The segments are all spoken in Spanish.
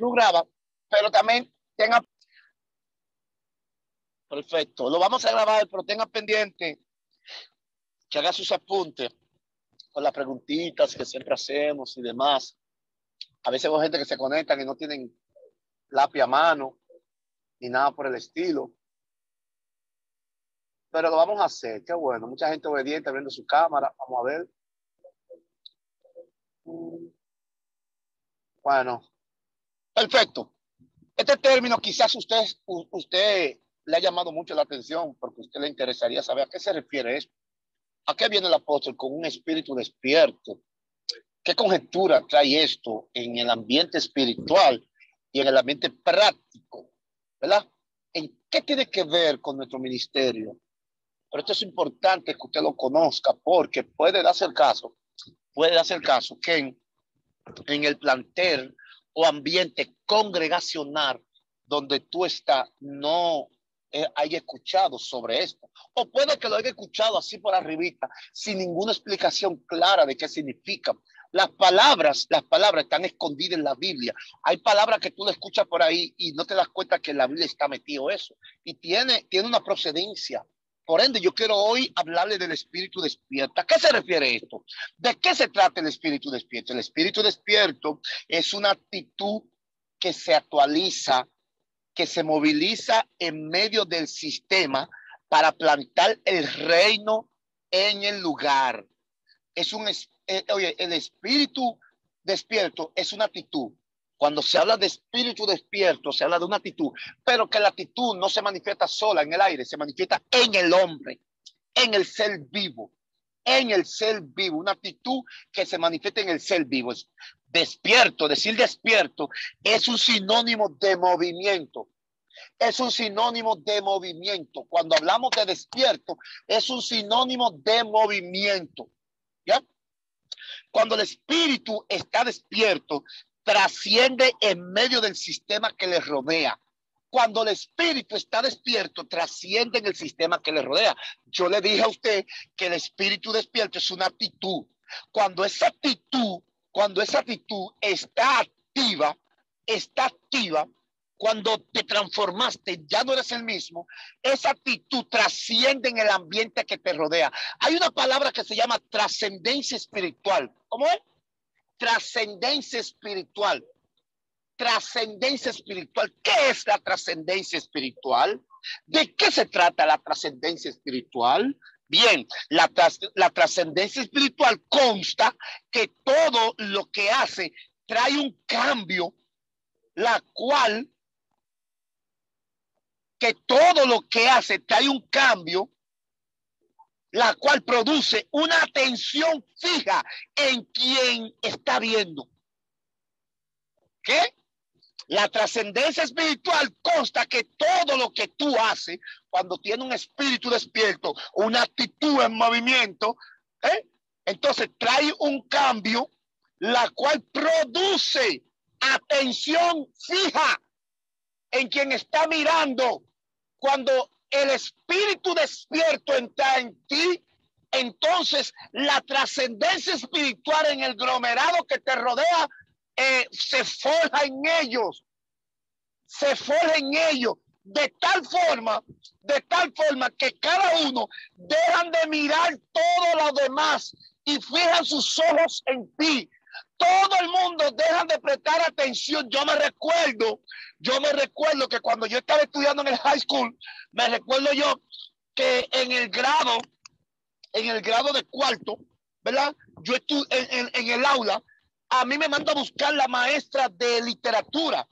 Club graba, pero también tenga... Perfecto, lo vamos a grabar, pero tenga pendiente que haga sus apuntes con las preguntitas que siempre hacemos y demás. A veces hay gente que se conectan y no tienen lápiz a mano ni nada por el estilo. Pero lo vamos a hacer, qué bueno. Mucha gente obediente viendo su cámara. Vamos a ver. Bueno, perfecto. Este término quizás usted le ha llamado mucho la atención porque a usted le interesaría saber a qué se refiere esto. ¿A qué viene el apóstol con un espíritu despierto? ¿Qué conjetura trae esto en el ambiente espiritual y en el ambiente práctico? ¿Verdad? ¿En qué tiene que ver con nuestro ministerio? Pero esto es importante que usted lo conozca porque puede darse el caso que en el plantel o ambiente congregacional donde tú estás no haya escuchado sobre esto. O puede que lo haya escuchado así por arribita, sin ninguna explicación clara de qué significa. Las palabras están escondidas en la Biblia. Hay palabras que tú le escuchas por ahí y no te das cuenta que en la Biblia está metido eso. Y tiene una procedencia. Por ende, yo quiero hoy hablarle del espíritu despierto. ¿A qué se refiere esto? ¿De qué se trata el espíritu despierto? El espíritu despierto es una actitud que se actualiza, que se moviliza en medio del sistema para plantar el reino en el lugar. El espíritu despierto es una actitud. Cuando se habla de espíritu despierto, se habla de una actitud, pero que la actitud no se manifiesta sola en el aire, se manifiesta en el hombre, en el ser vivo, una actitud que se manifiesta en el ser vivo. Es despierto, decir despierto es un sinónimo de movimiento. Cuando hablamos de despierto, es un sinónimo de movimiento. ¿Ya? Cuando el espíritu está despierto, trasciende en medio del sistema que le rodea. Cuando el espíritu está despierto, trasciende en el sistema que le rodea. Yo le dije a usted que el espíritu despierto es una actitud. Cuando esa actitud está activa, cuando te transformaste, ya no eres el mismo, esa actitud trasciende en el ambiente que te rodea. Hay una palabra que se llama trascendencia espiritual. ¿Cómo es? Trascendencia espiritual. Trascendencia espiritual. ¿Qué es la trascendencia espiritual? ¿De qué se trata la trascendencia espiritual? Bien, la trascendencia espiritual consta que todo lo que hace trae un cambio, la cual produce una atención fija en quien está viendo. ¿Qué? La trascendencia espiritual consta que todo lo que tú haces, cuando tienes un espíritu despierto, una actitud en movimiento, entonces trae un cambio, la cual produce atención fija en quien está mirando. Cuando el espíritu despierto entra en ti, entonces la trascendencia espiritual en el aglomerado que te rodea se forja en ellos, de tal forma que cada uno dejan de mirar todo lo demás y fijan sus ojos en ti. Todo el mundo deja de prestar atención. Yo me recuerdo que cuando yo estaba estudiando en el high school, me recuerdo yo que en el grado de cuarto, ¿verdad? Yo estuve en el aula, a mí me manda a buscar la maestra de literatura.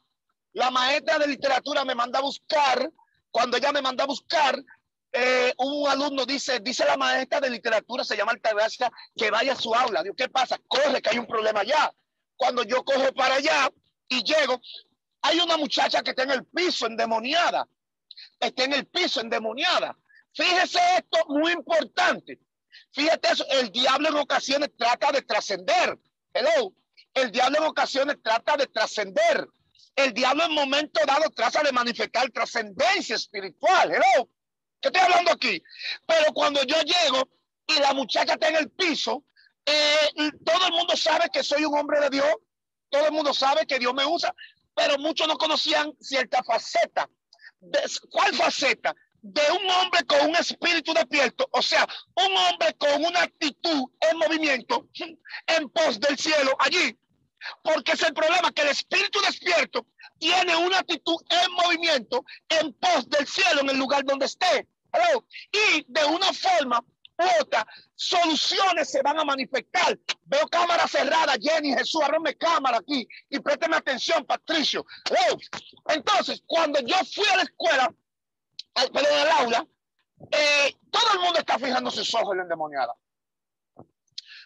La maestra de literatura me manda a buscar. Cuando ella me manda a buscar, un alumno dice la maestra de literatura, se llama Altagracia, que vaya a su aula. Digo, ¿qué pasa? Corre, que hay un problema allá. Cuando yo cojo para allá y llego, hay una muchacha que está en el piso endemoniada. Fíjese esto, muy importante. Fíjate eso, el diablo en ocasiones trata de trascender. Hello. El diablo en ocasiones trata de trascender. El diablo en momento dado trata de manifestar trascendencia espiritual. Hello. ¿Qué estoy hablando aquí? Pero cuando yo llego y la muchacha está en el piso, todo el mundo sabe que soy un hombre de Dios. Todo el mundo sabe que Dios me usa. pero muchos no conocían cierta faceta. ¿Cuál faceta? De un hombre con un espíritu despierto, o sea, un hombre con una actitud en movimiento en pos del cielo allí. Porque es el problema, que el espíritu despierto tiene una actitud en movimiento en pos del cielo en el lugar donde esté. ¿Hello? Y de una forma u otra, soluciones se van a manifestar. Veo cámara cerrada, Jenny, Jesús, ábreme cámara aquí y présteme atención, Patricio. ¿Hello? Entonces, cuando yo fui a la escuela, perdón, al aula, todo el mundo está fijando sus ojos en la endemoniada.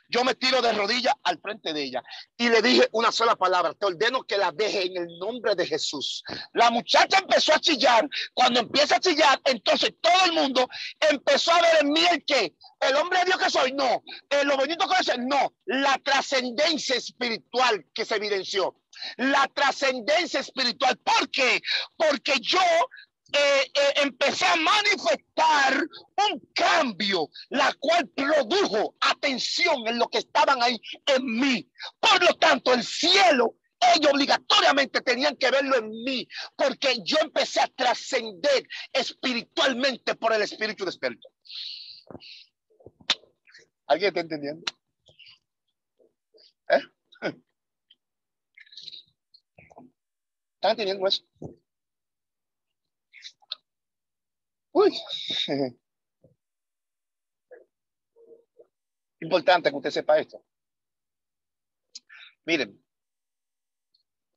Yo me tiro de rodillas al frente de ella y le dije una sola palabra: te ordeno que la deje en el nombre de Jesús. La muchacha empezó a chillar. Cuando empieza a chillar, entonces todo el mundo empezó a ver en mí el qué, el hombre de Dios que soy, no, lo bonito que es, no, la trascendencia espiritual que se evidenció. La trascendencia espiritual. ¿Por qué? Porque yo empecé a manifestar un cambio, la cual produjo atención en lo que estaban ahí en mí. Por lo tanto, el cielo, ellos obligatoriamente tenían que verlo en mí, porque yo empecé a trascender espiritualmente por el espíritu despierto. ¿Alguien está entendiendo? ¿Están entendiendo eso? Uy. Importante que usted sepa esto. Miren,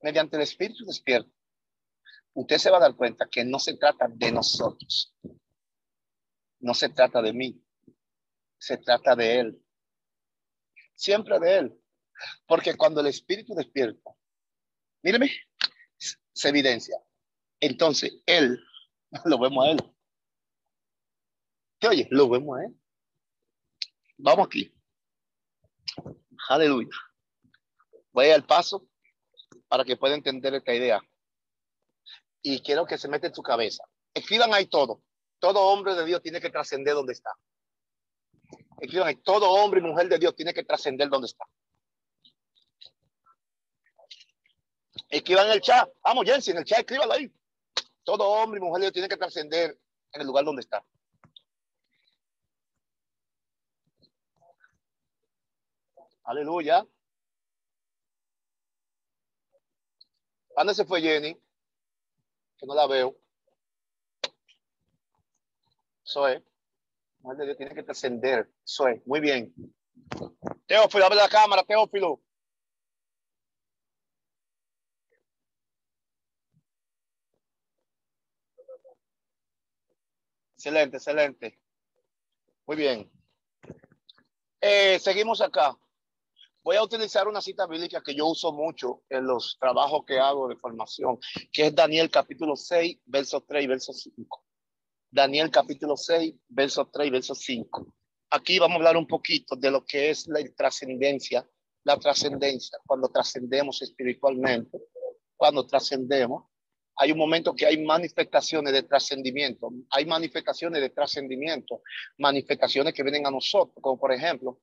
mediante el espíritu despierto, usted se va a dar cuenta que no se trata de nosotros. No se trata de mí. Se trata de Él. Siempre de Él. Porque cuando el espíritu despierta, míreme, se evidencia. Entonces, Él, lo vemos a Él. ¿Te oye? Lo vemos a Él. Vamos aquí. Aleluya. Voy al paso para que pueda entender esta idea. Y quiero que se meta en su cabeza. Escriban ahí todo. Todo hombre de Dios tiene que trascender donde está. Escriban ahí. Todo hombre y mujer de Dios tiene que trascender donde está. Escriban en el chat. Vamos, Jensi, en el chat, escríbalo ahí. Todo hombre y mujer de Dios tiene que trascender en el lugar donde está. Aleluya. ¿A dónde se fue Jenny? Que no la veo. Eso es. Mujer de Dios tiene que trascender. Eso es. Muy bien. Teófilo, abre la cámara, Teófilo. Excelente, excelente. Muy bien. Seguimos acá. Voy a utilizar una cita bíblica que yo uso mucho en los trabajos que hago de formación, que es Daniel capítulo 6, versos 3 y versos 5. Daniel capítulo 6, versos 3 y versos 5. Aquí vamos a hablar un poquito de lo que es la trascendencia. La trascendencia, cuando trascendemos espiritualmente, cuando trascendemos, hay un momento que hay manifestaciones de trascendimiento. Hay manifestaciones de trascendimiento, manifestaciones que vienen a nosotros, como por ejemplo,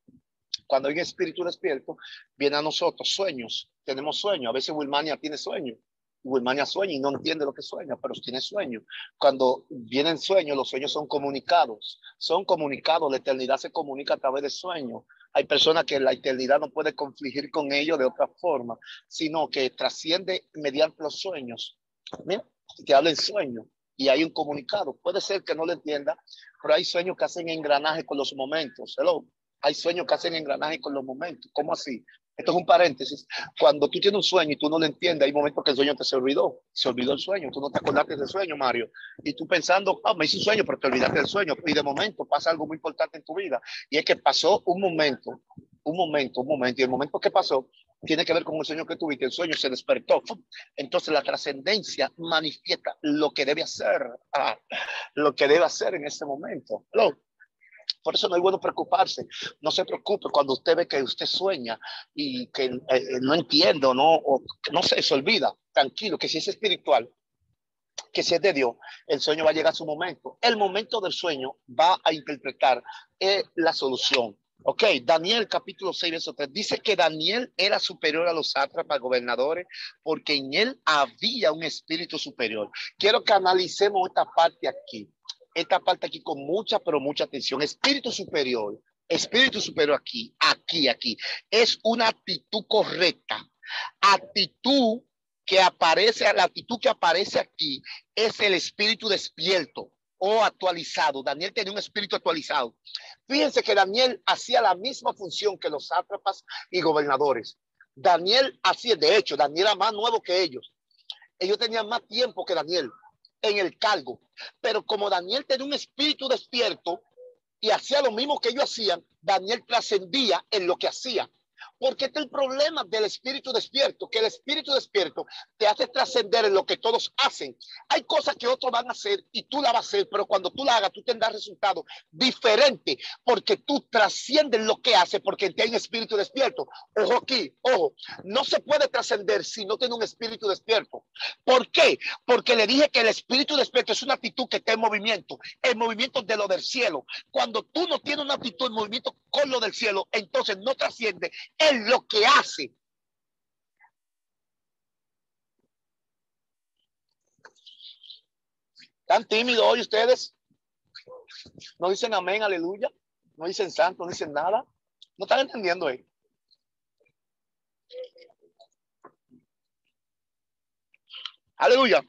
cuando hay un espíritu despierto, viene a nosotros sueños. Tenemos sueños. A veces Wilmania tiene sueños. Wilmania sueña y no entiende lo que sueña, pero tiene sueños. Cuando vienen sueños, los sueños son comunicados. Son comunicados. La eternidad se comunica a través de sueños. Hay personas que la eternidad no puede confligir con ellos de otra forma, sino que trasciende mediante los sueños. Mira, que hablen sueños y hay un comunicado. Puede ser que no lo entienda, pero hay sueños que hacen engranaje con los momentos. Hello. Hay sueños que hacen engranaje con los momentos. ¿Cómo así? Esto es un paréntesis. Cuando tú tienes un sueño y tú no lo entiendes, hay momentos que el sueño te se olvidó. Se olvidó el sueño. Tú no te acordaste del sueño, Mario. Y tú pensando, me hice un sueño, pero te olvidaste del sueño. Y de momento pasa algo muy importante en tu vida. Y es que pasó un momento. Y el momento que pasó tiene que ver con el sueño que tuviste. El sueño se despertó. Entonces la trascendencia manifiesta lo que debe hacer. Lo que debe hacer en ese momento. ¿Lo? Por eso no es bueno preocuparse. No se preocupe cuando usted ve que usted sueña y que no entiendo, ¿no? O no sé, se olvida. Tranquilo, que si es espiritual, que si es de Dios, el sueño va a llegar a su momento. El momento del sueño va a interpretar la solución. Ok, Daniel capítulo 6, verso 3. Dice que Daniel era superior a los sátrapas, gobernadores, porque en él había un espíritu superior. Quiero que analicemos esta parte aquí con mucha, pero mucha atención. Espíritu superior aquí. Es una actitud correcta. Actitud la actitud que aparece aquí es el espíritu despierto o actualizado. Daniel tenía un espíritu actualizado. Fíjense que Daniel hacía la misma función que los sátrapas y gobernadores. Daniel hacía, de hecho, Daniel era más nuevo que ellos. Ellos tenían más tiempo que Daniel en el cargo. Pero como Daniel tenía un espíritu despierto y hacía lo mismo que ellos hacían, Daniel trascendía en lo que hacía. Porque este es el problema del espíritu despierto, que el espíritu despierto te hace trascender en lo que todos hacen. Hay cosas que otros van a hacer y tú la vas a hacer, pero cuando tú la hagas, tú tendrás resultados diferentes, porque tú trasciendes lo que haces, porque te hay un espíritu despierto. Ojo aquí, ojo, no se puede trascender si no tiene un espíritu despierto. ¿Por qué? Porque le dije que el espíritu despierto es una actitud que está en movimiento, el movimiento de lo del cielo. Cuando tú no tienes una actitud en movimiento con lo del cielo, entonces no trasciende en lo que hace. ¿Están tímidos hoy ustedes? ¿No dicen amén, aleluya? ¿No dicen santo? ¿No dicen nada? ¿No están entendiendo ahí? Aleluya.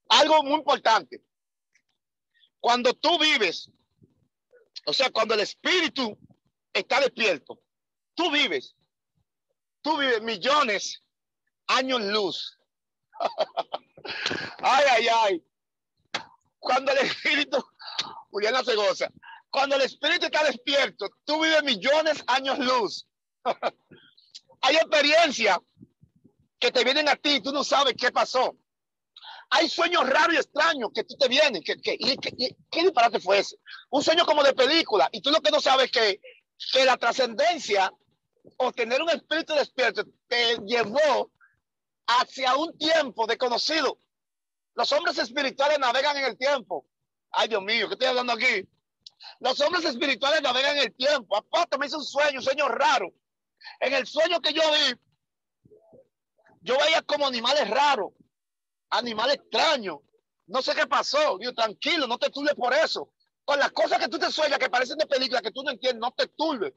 Algo muy importante. Cuando tú vives, o sea, cuando el espíritu está despierto, tú vives millones años luz. Ay. Cuando el espíritu, Juliana se goza. Cuando el espíritu está despierto, tú vives millones años luz. Hay experiencias que te vienen a ti y tú no sabes qué pasó. Hay sueños raros y extraños que tú te vienen. ¿Qué disparate fue ese? Un sueño como de película. Y tú lo que no sabes es que la trascendencia o tener un espíritu despierto te llevó hacia un tiempo desconocido. Los hombres espirituales navegan en el tiempo. Ay, Dios mío, ¿qué estoy hablando aquí? Los hombres espirituales navegan en el tiempo. Aparte, me hizo un sueño raro. En el sueño que yo vi, yo veía como animales raros, animales extraños. No sé qué pasó. Digo, tranquilo, no te turbes por eso. Con las cosas que tú te sueñas, que parecen de película, que tú no entiendes, no te turbes.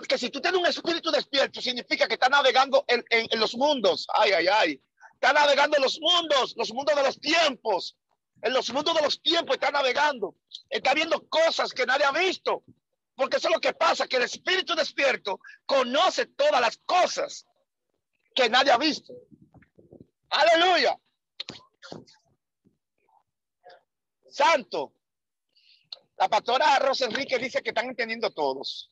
Que si tú tienes un espíritu despierto, significa que estás navegando en los mundos. Ay. Está navegando en los mundos de los tiempos. En los mundos de los tiempos está navegando. Está viendo cosas que nadie ha visto. Porque eso es lo que pasa, que el espíritu despierto conoce todas las cosas que nadie ha visto. Aleluya. Santo. La pastora Rosa Enrique dice que están entendiendo todos.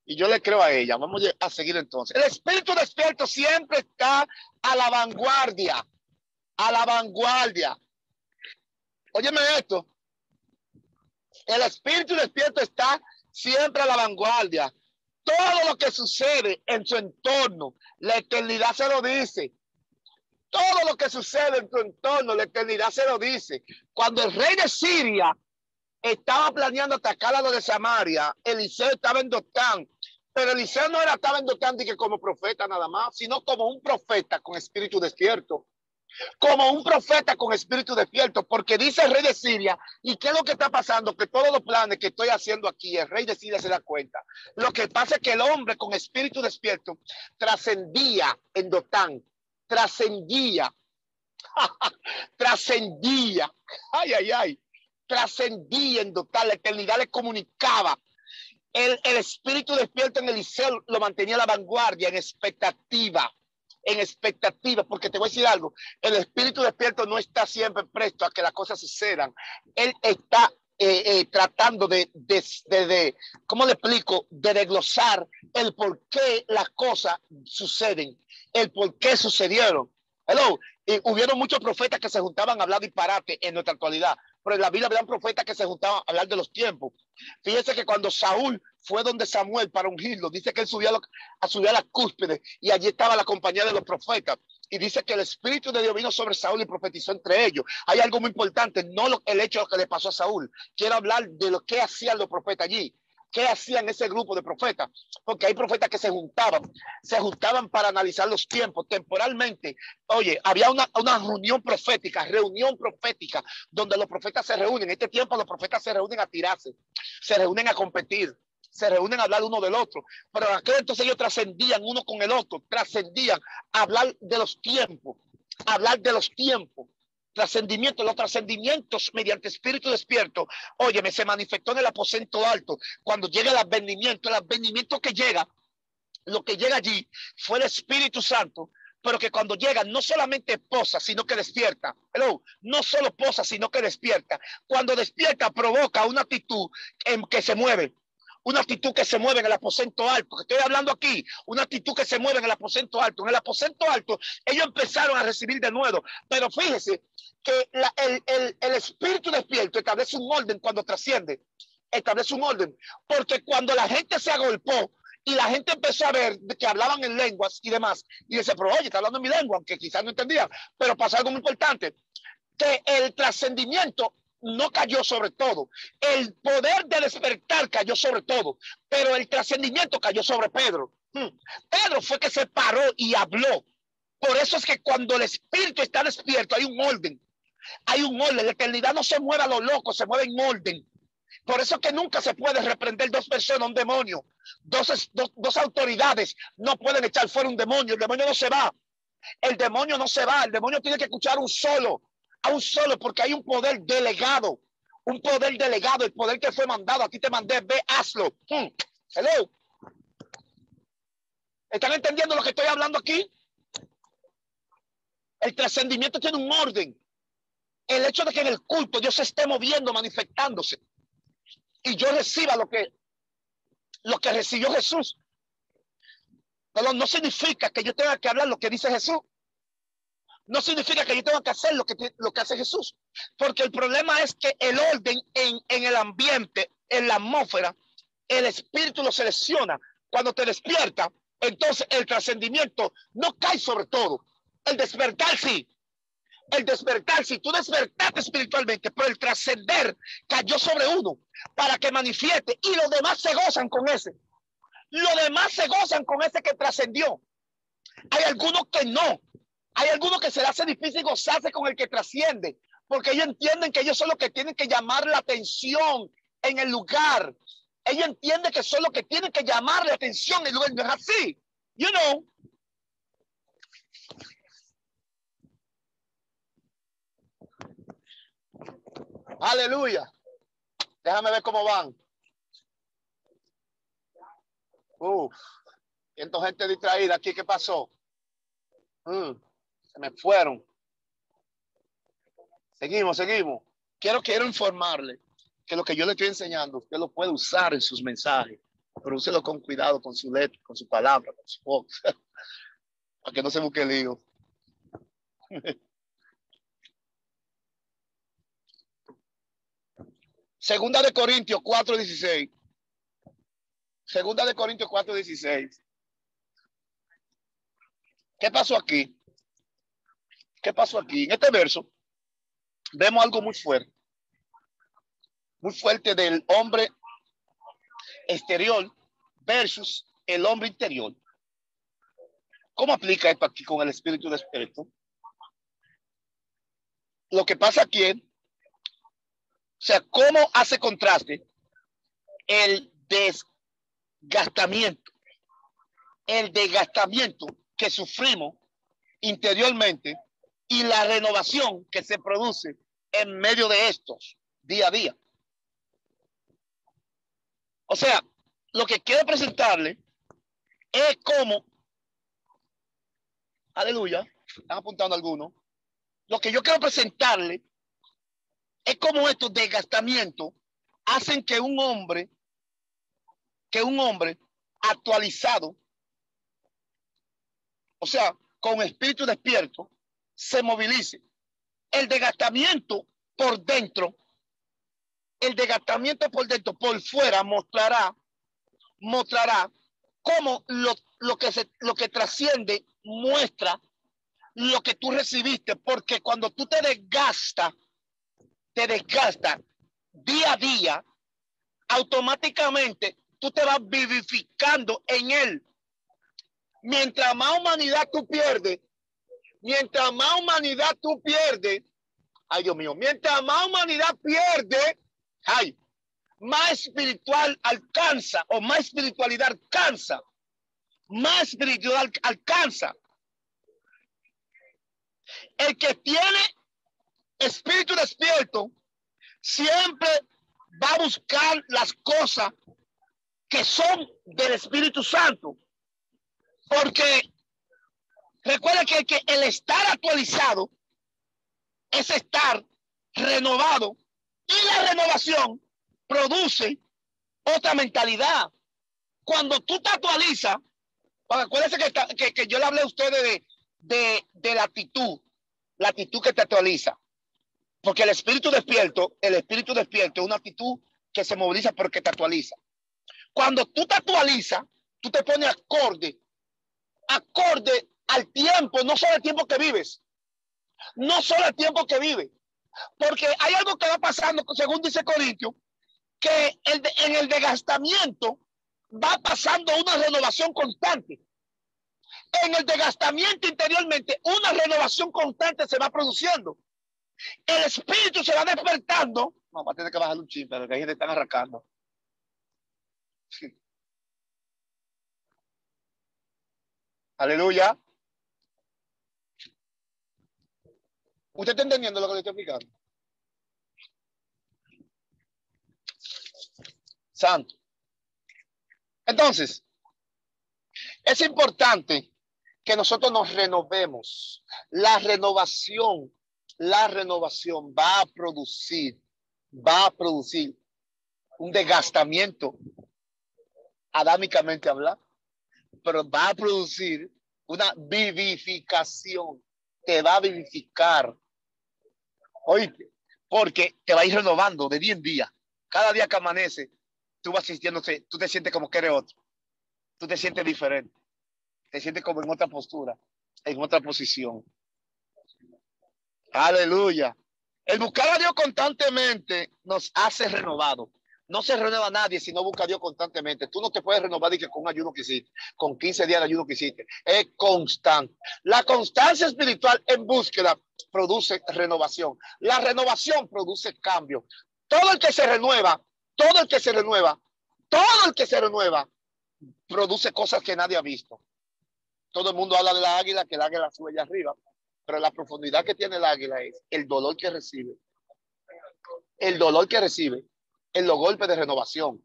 Y yo le creo a ella. Vamos a seguir entonces. El espíritu despierto siempre está a la vanguardia. A la vanguardia. Óyeme esto. El espíritu despierto está siempre a la vanguardia. Todo lo que sucede en su entorno, la eternidad se lo dice. Todo lo que sucede en tu entorno, la eternidad se lo dice. Cuando el rey de Siria estaba planeando atacar a los de Samaria, Eliseo estaba en Dotán. Pero Eliseo no estaba en Dotán como profeta nada más, sino como un profeta con espíritu despierto. Como un profeta con espíritu despierto, porque dice el rey de Siria, ¿y qué es lo que está pasando? Que todos los planes que estoy haciendo aquí, el rey de Siria se da cuenta. Lo que pasa es que el hombre con espíritu despierto trascendía en Dotán, trascendía, trascendía en Dotán, la eternidad le comunicaba. El espíritu despierto en Eliseo lo mantenía a la vanguardia, en expectativa, porque te voy a decir algo, el espíritu despierto no está siempre presto a que las cosas sucedan. Él está tratando ¿cómo le explico? De desglosar el por qué las cosas suceden, el por qué sucedieron. Hello. Hubieron muchos profetas que se juntaban a hablar disparate en nuestra actualidad. pero en la Biblia habían profetas que se juntaban a hablar de los tiempos. Fíjense que cuando Saúl fue donde Samuel para ungirlo, dice que él subió a la cúspide y allí estaba la compañía de los profetas. Y dice que el Espíritu de Dios vino sobre Saúl y profetizó entre ellos. Hay algo muy importante, no el hecho de lo que le pasó a Saúl. Quiero hablar de lo que hacían los profetas allí. ¿Qué hacían ese grupo de profetas? Porque hay profetas que se juntaban para analizar los tiempos temporalmente. Oye, había una reunión profética, donde los profetas se reúnen. En este tiempo los profetas se reúnen a tirarse, se reúnen a competir, se reúnen a hablar uno del otro. Pero en aquel entonces ellos trascendían uno con el otro, trascendían a hablar de los tiempos, trascendimiento, los trascendimientos mediante espíritu despierto. Óyeme, se manifestó en el aposento alto. Cuando llega el advenimiento que llega, lo que llega allí fue el Espíritu Santo, pero que cuando llega no solamente posa, sino que despierta. Hello, no solo posa, sino que despierta. Cuando despierta provoca una actitud en que se mueve. Una actitud que se mueve en el aposento alto, que estoy hablando aquí, una actitud que se mueve en el aposento alto. En el aposento alto, ellos empezaron a recibir de nuevo, pero fíjese que el espíritu despierto establece un orden cuando trasciende, establece un orden, porque cuando la gente se agolpó y la gente empezó a ver que hablaban en lenguas y demás, y dice, pero oye, está hablando en mi lengua, aunque quizás no entendían, pero pasó algo muy importante, que el trascendimiento no cayó sobre todo. El poder de despertar cayó sobre todo, pero el trascendimiento cayó sobre Pedro. Pedro fue que se paró y habló. Por eso es que cuando el espíritu está despierto hay un orden. Hay un orden. La eternidad no se mueve a lo loco, se mueve en orden. Por eso es que nunca se puede reprender dos personas, un demonio. Dos autoridades no pueden echar fuera un demonio. El demonio no se va. El demonio no se va. El demonio tiene que escuchar a un solo, porque hay un poder delegado. Un poder delegado, el poder que fue mandado. Aquí te mandé, ve, hazlo. Hello. ¿Están entendiendo lo que estoy hablando aquí? El trascendimiento tiene un orden. El hecho de que en el culto Dios se esté moviendo, manifestándose, y yo reciba lo que recibió Jesús, pero no significa que yo tenga que hablar lo que dice Jesús. No significa que yo tenga que hacer lo que hace Jesús. Porque el problema es que el orden en el ambiente, en la atmósfera, el espíritu lo selecciona. Cuando te despierta, entonces el trascendimiento no cae sobre todo. El despertar sí. El despertar, si tú despertaste espiritualmente, pero el trascender cayó sobre uno para que manifieste y los demás se gozan con ese. Los demás se gozan con ese que trascendió. Hay algunos que no. Hay algunos que se les hace difícil gozarse con el que trasciende, porque ellos entienden que ellos son los que tienen que llamar la atención en el lugar. Ellos entienden que son los que tienen que llamar la atención en el lugar. No es así. You know. Aleluya. Déjame ver cómo van. Siento gente distraída aquí. ¿Qué pasó? Se me fueron. Seguimos. Quiero informarle que lo que yo le estoy enseñando, usted lo puede usar en sus mensajes, pero úselo con cuidado, con su letra, con su palabra, con su voz, para que no se busque lío. Segunda de Corintios 4:16. Segunda de Corintios 4:16. ¿Qué pasó aquí? ¿Qué pasó aquí? En este verso vemos algo muy fuerte del hombre exterior versus el hombre interior. ¿Cómo aplica esto aquí con el espíritu de espíritu? Lo que pasa aquí es, o sea, ¿cómo hace contraste el desgastamiento que sufrimos interiormente y la renovación que se produce en medio de estos día a día? O sea, lo que quiero presentarle es cómo, aleluya, están apuntando algunos, lo que yo quiero presentarle es cómo estos desgastamientos hacen que un hombre actualizado, o sea, con espíritu despierto, se movilice. El desgastamiento por dentro el desgastamiento por dentro, por fuera, mostrará cómo lo que trasciende muestra lo que tú recibiste, porque cuando tú te desgastas día a día, automáticamente tú te vas vivificando en él. Mientras más humanidad tú pierdes, ay Dios mío, mientras más humanidad pierde, ay, más espiritual alcanza, o más espiritualidad alcanza. El que tiene espíritu despierto siempre va a buscar las cosas que son del Espíritu Santo. Porque recuerda que el estar actualizado es estar renovado, y la renovación produce otra mentalidad. Cuando tú te actualizas, acuérdense que yo le hablé a ustedes de la actitud que te actualiza. Porque el espíritu despierto es una actitud que se moviliza porque te actualiza. Cuando tú te actualizas, tú te pones acorde al tiempo, no solo el tiempo que vives, porque hay algo que va pasando, según dice Corintios, que en el desgastamiento va pasando una renovación constante. En el desgastamiento interiormente, una renovación constante se va produciendo. El espíritu se va despertando. No, va a tener que bajar un chin, pero que ahí te están arrancando. Sí. Aleluya. ¿Usted está entendiendo lo que le estoy explicando? Santo. Entonces, es importante que nosotros nos renovemos. La renovación va a producir un desgastamiento, adámicamente hablando, pero va a producir una vivificación. Te va a vivificar. Oíste, porque te va a ir renovando de día en día. Cada día que amanece, tú vas sintiéndose, tú te sientes como que eres otro. Tú te sientes diferente. Te sientes como en otra postura, en otra posición. Aleluya. El buscar a Dios constantemente nos hace renovados. No se renueva nadie si no busca a Dios constantemente. Tú no te puedes renovar con un ayuno que hiciste, con 15 días de ayuno que hiciste. Es constante. La constancia espiritual en búsqueda produce renovación. La renovación produce cambio. Todo el que se renueva produce cosas que nadie ha visto. Todo el mundo habla de la águila, que el águila sube allá arriba, pero la profundidad que tiene el águila es el dolor que recibe. El dolor que recibe en los golpes de renovación.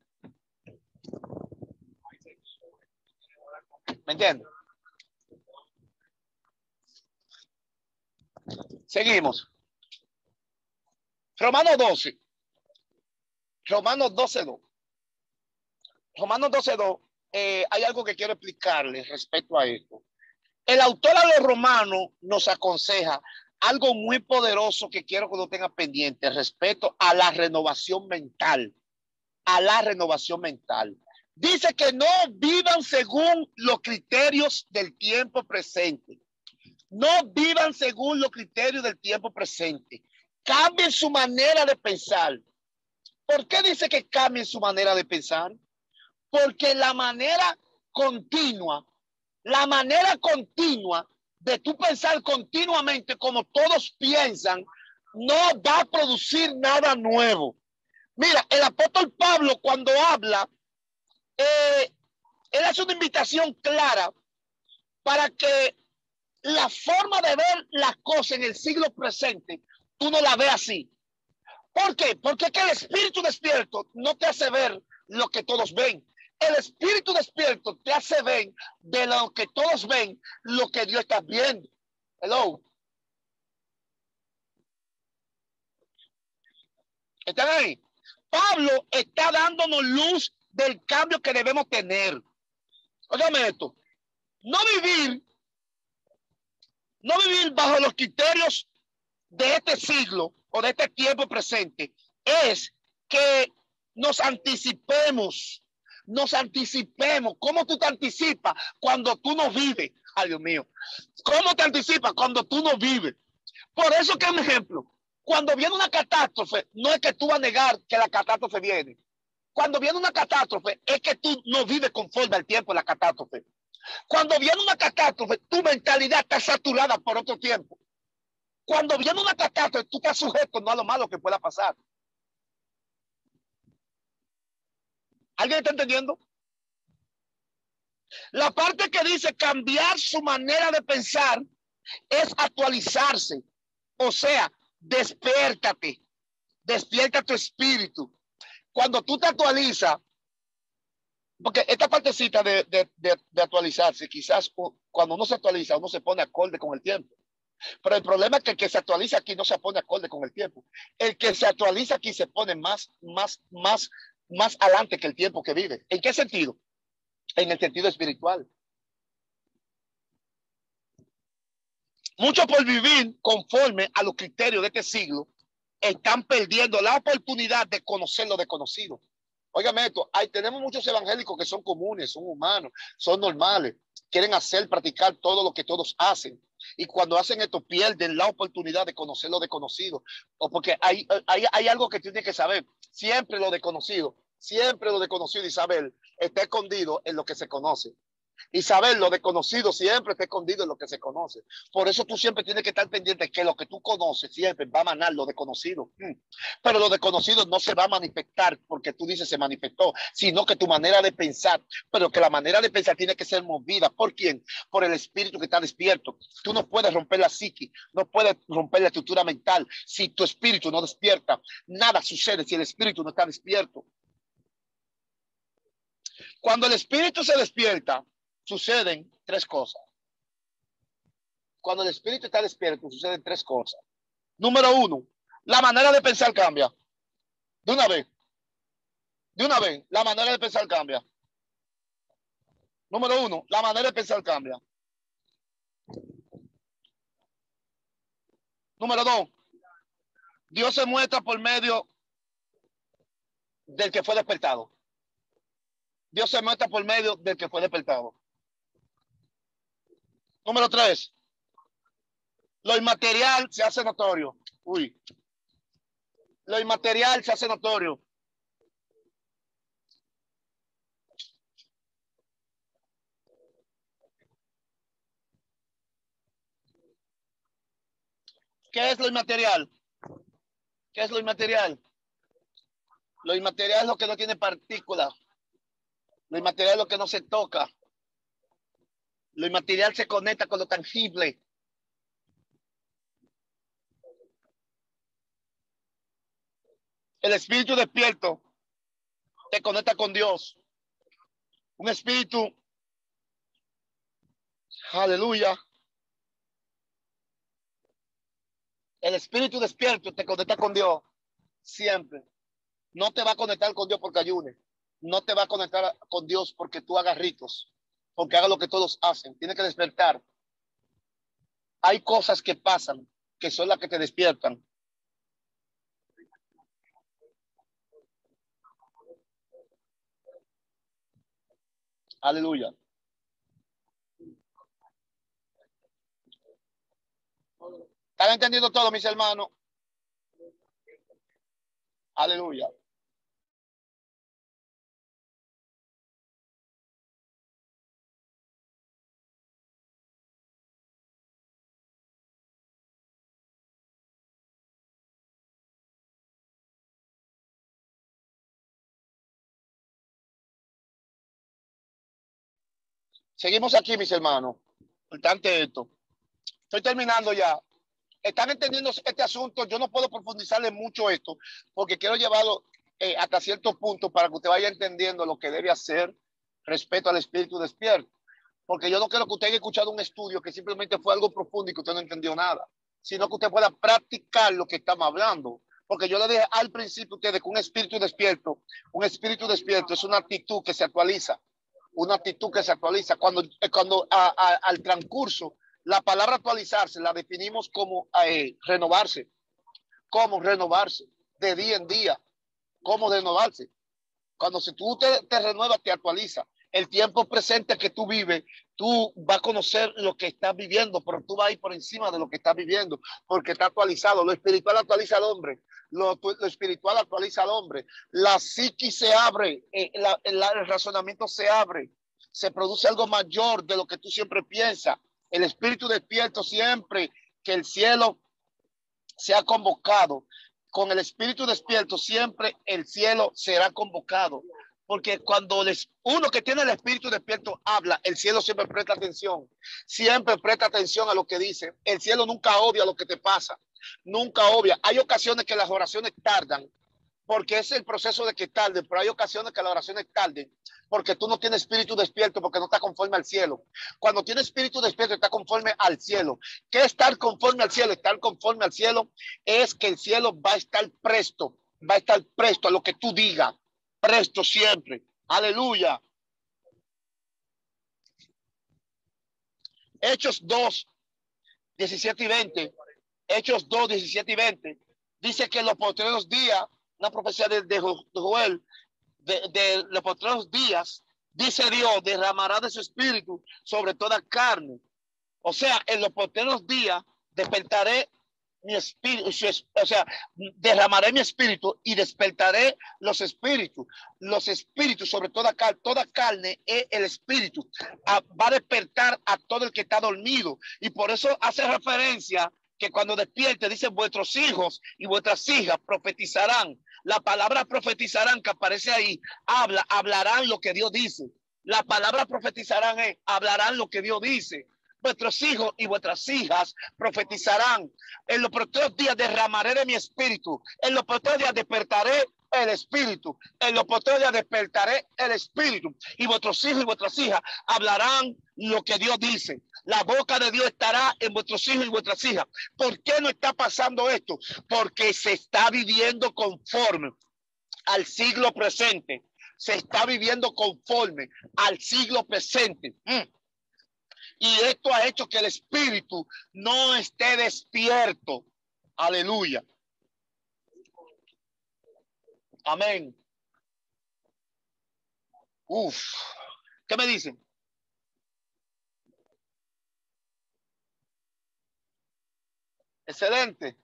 ¿Me entiendes? Seguimos. Romanos 12.2. Romanos 12.2. Hay algo que quiero explicarles respecto a esto. El autor a los Romanos nos aconseja algo muy poderoso que quiero que lo tengan pendiente respecto a la renovación mental. Dice que no vivan según los criterios del tiempo presente. Cambien su manera de pensar. ¿Por qué dice que cambien su manera de pensar? Porque la manera continua de tú pensar continuamente como todos piensan, no va a producir nada nuevo. Mira, el apóstol Pablo cuando habla, él hace una invitación clara para que la forma de ver las cosas en el siglo presente, tú no la veas así. ¿Por qué? Porque es que el espíritu despierto no te hace ver lo que todos ven. El espíritu despierto te hace ver de lo que todos ven, lo que Dios está viendo. Hello. ¿Están ahí? Pablo está dándonos luz del cambio que debemos tener. Óigame esto. No vivir bajo los criterios de este siglo o de este tiempo presente es que nos anticipemos. Nos anticipemos. ¿Cómo tú te anticipas cuando tú no vives? Ay, Dios mío. ¿Cómo te anticipas cuando tú no vives? Por eso que un ejemplo, cuando viene una catástrofe, no es que tú vas a negar que la catástrofe viene. Cuando viene una catástrofe, es que tú no vives conforme al tiempo de la catástrofe. Cuando viene una catástrofe, tu mentalidad está saturada por otro tiempo. Cuando viene una catástrofe, tú estás sujeto no a lo malo que pueda pasar. ¿Alguien está entendiendo? La parte que dice cambiar su manera de pensar es actualizarse. O sea, despiértate. Despierta tu espíritu. Cuando tú te actualizas, porque esta partecita de actualizarse, quizás cuando uno se actualiza, uno se pone acorde con el tiempo. Pero el problema es que el que se actualiza aquí no se pone acorde con el tiempo. El que se actualiza aquí se pone más adelante que el tiempo que vive. ¿En qué sentido? En el sentido espiritual. Muchos por vivir conforme a los criterios de este siglo están perdiendo la oportunidad de conocer lo desconocido. Óigame esto, tenemos muchos evangélicos que son comunes, son humanos, son normales, quieren hacer, practicar todo lo que todos hacen. Y cuando hacen esto pierden la oportunidad de conocer lo desconocido. O porque hay algo que tiene que saber. Siempre lo desconocido, Isabel, está escondido en lo que se conoce. Y saber lo desconocido siempre está escondido en lo que se conoce. Por eso tú siempre tienes que estar pendiente que lo que tú conoces siempre va a manar lo desconocido. Pero lo desconocido no se va a manifestar porque tú dices se manifestó, sino que tu manera de pensar, pero que la manera de pensar tiene que ser movida. ¿Por quién? Por el espíritu que está despierto. Tú no puedes romper la psique, no puedes romper la estructura mental. Si tu espíritu no despierta, nada sucede si el espíritu no está despierto. Cuando el espíritu se despierta, suceden tres cosas. Cuando el espíritu está despierto, suceden tres cosas. Número uno, la manera de pensar cambia. De una vez, la manera de pensar cambia. Número uno, la manera de pensar cambia. Número dos, Dios se muestra por medio del que fue despertado. Dios se muestra por medio del que fue despertado. Número tres, lo inmaterial se hace notorio. Lo inmaterial se hace notorio. ¿Qué es lo inmaterial? ¿Qué es lo inmaterial? Lo inmaterial es lo que no tiene partículas. Lo inmaterial es lo que no se toca. Lo inmaterial se conecta con lo tangible. El espíritu despierto te conecta con Dios. Un espíritu, aleluya. El espíritu despierto te conecta con Dios siempre. No te va a conectar con Dios porque ayune. No te va a conectar con Dios porque tú hagas ritos, porque hagas lo que todos hacen. Tienes que despertar. Hay cosas que pasan que son las que te despiertan. Aleluya. ¿Están entendiendo todo, mis hermanos? Aleluya. Seguimos aquí, mis hermanos. Importante esto. Estoy terminando ya. ¿Están entendiendo este asunto? Yo no puedo profundizarle mucho esto porque quiero llevarlo hasta cierto punto para que usted vaya entendiendo lo que debe hacer respecto al espíritu despierto. Porque yo no quiero que usted haya escuchado un estudio que simplemente fue algo profundo y que usted no entendió nada, sino que usted pueda practicar lo que estamos hablando. Porque yo le dije al principio a ustedes que un espíritu despierto es una actitud que se actualiza, cuando al transcurso, la palabra actualizarse la definimos como renovarse de día en día. cómo renovarse. Cuando si tú te renuevas, te actualiza. El tiempo presente que tú vives, tú vas a conocer lo que estás viviendo, pero tú vas a ir por encima de lo que estás viviendo, porque está actualizado. Lo espiritual actualiza al hombre, lo espiritual actualiza al hombre. La psiquis se abre, el razonamiento se abre, se produce algo mayor de lo que tú siempre piensas. El espíritu despierto siempre que el cielo se ha convocado. Con el espíritu despierto siempre el cielo será convocado. Porque cuando uno que tiene el espíritu despierto habla, el cielo siempre presta atención. Siempre presta atención a lo que dice. El cielo nunca obvia lo que te pasa. Nunca obvia. Hay ocasiones que las oraciones tardan, porque es el proceso de que tarde, pero hay ocasiones que las oraciones tarden, porque tú no tienes espíritu despierto, porque no estás conforme al cielo. Cuando tienes espíritu despierto, estás conforme al cielo. ¿Qué es estar conforme al cielo? Estar conforme al cielo es que el cielo va a estar presto a lo que tú digas, presto siempre. Aleluya. Hechos 2, 17 y 20. Hechos 2, 17 y 20. Dice que en los postreros días, una profecía de Joel, de los postreros días, dice Dios, derramará de su espíritu sobre toda carne. O sea, en los postreros días despertaré mi espíritu, o sea, derramaré mi espíritu y despertaré los espíritus. Los espíritus sobre toda carne es el espíritu. Va a despertar a todo el que está dormido. Y por eso hace referencia que cuando despierte, dice, vuestros hijos y vuestras hijas profetizarán. La palabra profetizarán que aparece ahí, hablarán lo que Dios dice. La palabra profetizarán es, hablarán lo que Dios dice. Vuestros hijos y vuestras hijas profetizarán. En los próximos días derramaré de mi espíritu. En los próximos días despertaré el espíritu. En los próximos días despertaré el espíritu. Y vuestros hijos y vuestras hijas hablarán lo que Dios dice. La boca de Dios estará en vuestros hijos y vuestras hijas. ¿Por qué no está pasando esto? Porque se está viviendo conforme al siglo presente. Se está viviendo conforme al siglo presente. Y esto ha hecho que el espíritu no esté despierto. Aleluya. Amén. Uf. ¿Qué me dicen? Excelente.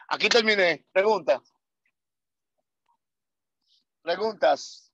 Aquí terminé. Preguntas. Preguntas.